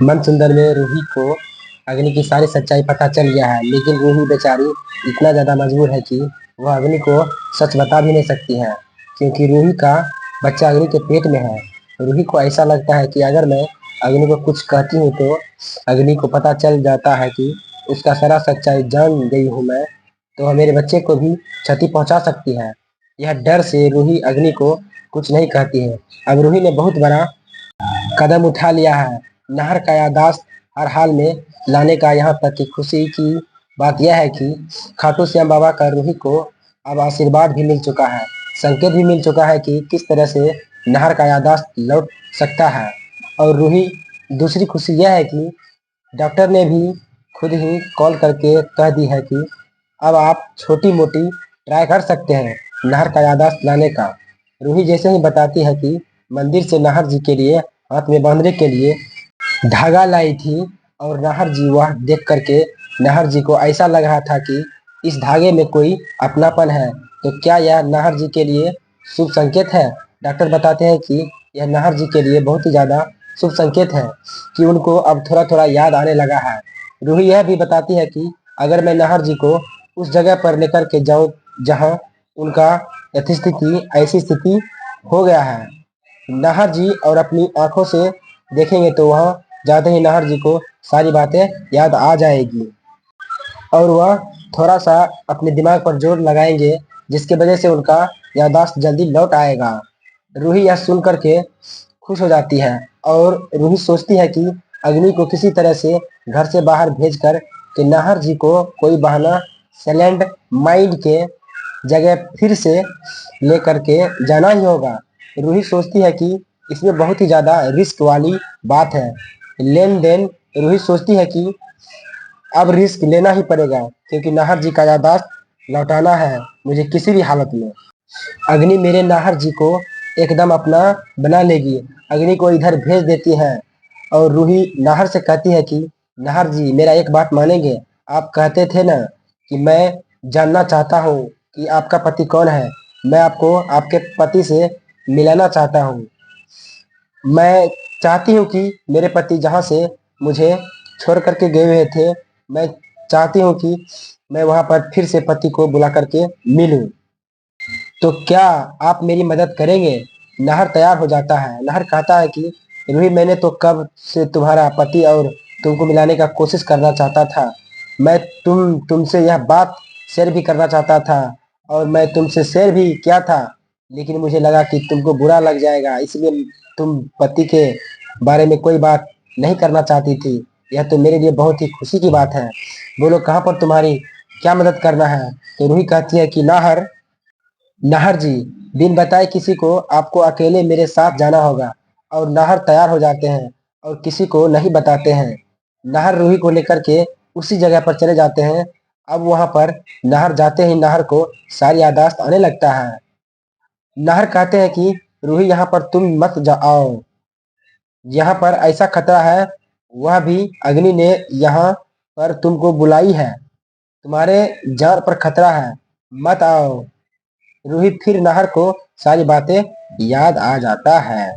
मनसुंदर में रूही को अग्नि की सारी सच्चाई पता चल गया है, लेकिन रूही बेचारी इतना ज्यादा मजबूर है कि वह अग्नि को सच बता भी नहीं सकती है, क्योंकि रूही का बच्चा अग्नि के पेट में है। रूही को ऐसा लगता है कि अगर मैं अग्नि को कुछ कहती हूँ तो अग्नि को पता चल जाता है कि उसका सारा सच्चाई जान गई हूँ मैं, तो वह मेरे बच्चे को भी क्षति पहुंचा सकती है। यह डर से रूही अग्नि को कुछ नहीं कहती है। अब रूही ने बहुत बड़ा कदम उठा लिया है। नहर का याददाश्त हर हाल में लाने का। यहाँ तक कि खुशी की बात यह है कि खाटू श्याम बाबा का रूही को अब आशीर्वाद भी मिल चुका है, संकेत भी मिल चुका है कि किस तरह से नहर का याददाश्त लौट सकता है। और रूही दूसरी खुशी यह है कि डॉक्टर ने भी खुद ही कॉल करके कह दी है कि अब आप छोटी मोटी ट्राई कर सकते हैं नहर का याददाश्त लाने का। रूही जैसे ही बताती है कि मंदिर से नाहर जी के लिए हाथ में बांधने के लिए धागा लाई थी, और नाहर जी वह देख करके नाहर जी को ऐसा लग रहा था कि इस धागे में कोई अपनापन है। तो क्या यह नाहर जी के लिए शुभ संकेत है? डॉक्टर बताते हैं कि यह नाहर जी के लिए बहुत ही ज्यादा शुभ संकेत है कि उनको अब थोड़ा थोड़ा याद आने लगा है। रूही यह भी बताती है कि अगर मैं नाहर जी को उस जगह पर लेकर के जाऊं जहां उनका यथास्थिति ऐसी स्थिति हो गया है, नाहर जी और अपनी आंखों से देखेंगे तो वहां जाते ही नाहर जी को सारी बातें याद आ जाएगी और वह थोड़ा सा अपने दिमाग पर जोर लगाएंगे, जिसकी वजह से उनका याददाश्त जल्दी लौट आएगा। रूही यह सुन करके खुश हो जाती है और रूही सोचती है कि अग्नि को किसी तरह से घर से बाहर भेजकर कि नाहर जी को कोई बहाना सैलेंड माइंड के जगह फिर से लेकर के जाना ही होगा। रूही सोचती है कि इसमें बहुत ही ज्यादा रिस्क वाली बात है, लेन देन। रूही सोचती है कि अब रिस्क लेना ही पड़ेगा, क्योंकि नाहर जी का याददाश्त लौटाना है मुझे किसी भी हालत में। अग्नि मेरे नाहर जी को एकदम अपना बना लेगी। अग्नि को इधर भेज देती है और रूही नाहर से कहती है कि नाहर जी मेरा एक बात मानेंगे? आप कहते थे ना कि मैं जानना चाहता हूँ कि आपका पति कौन है। मैं आपको आपके पति से मिलाना चाहता हूँ। मैं चाहती हूँ कि मेरे पति जहाँ से मुझे छोड़ करके गए हुए थे, मैं चाहती हूँ कि मैं वहां पर फिर से पति को बुला करके मिलूं। तो क्या आप मेरी मदद करेंगे? नाहर तैयार हो जाता है। नाहर कहता है कि रूही मैंने तो कब से तुम्हारा पति और तुमको मिलाने का कोशिश करना चाहता था। मैं तुमसे यह बात शेयर भी करना चाहता था और मैं तुमसे शेयर भी किया था, लेकिन मुझे लगा कि तुमको बुरा लग जाएगा, इसलिए तुम पति के बारे में कोई बात नहीं करना चाहती थी। यह तो मेरे लिए बहुत ही खुशी की बात है। बोलो कहाँ पर तुम्हारी क्या मदद करना है? तो रूही कहती है कि नाहर नाहर जी बिन बताए किसी को आपको अकेले मेरे साथ जाना होगा। और नाहर तैयार हो जाते हैं और किसी को नहीं बताते हैं। नाहर रूही को लेकर के उसी जगह पर चले जाते हैं। अब वहां पर नाहर जाते ही नाहर को सारी याददाश्त आने लगता है। नाहर कहते हैं कि रूही यहाँ पर तुम मत जाओ, यहाँ पर ऐसा खतरा है, वह भी अग्नि ने यहाँ पर तुमको बुलाई है, तुम्हारे जान पर खतरा है, मत आओ। रूही फिर नाहर को सारी बातें याद आ जाता है।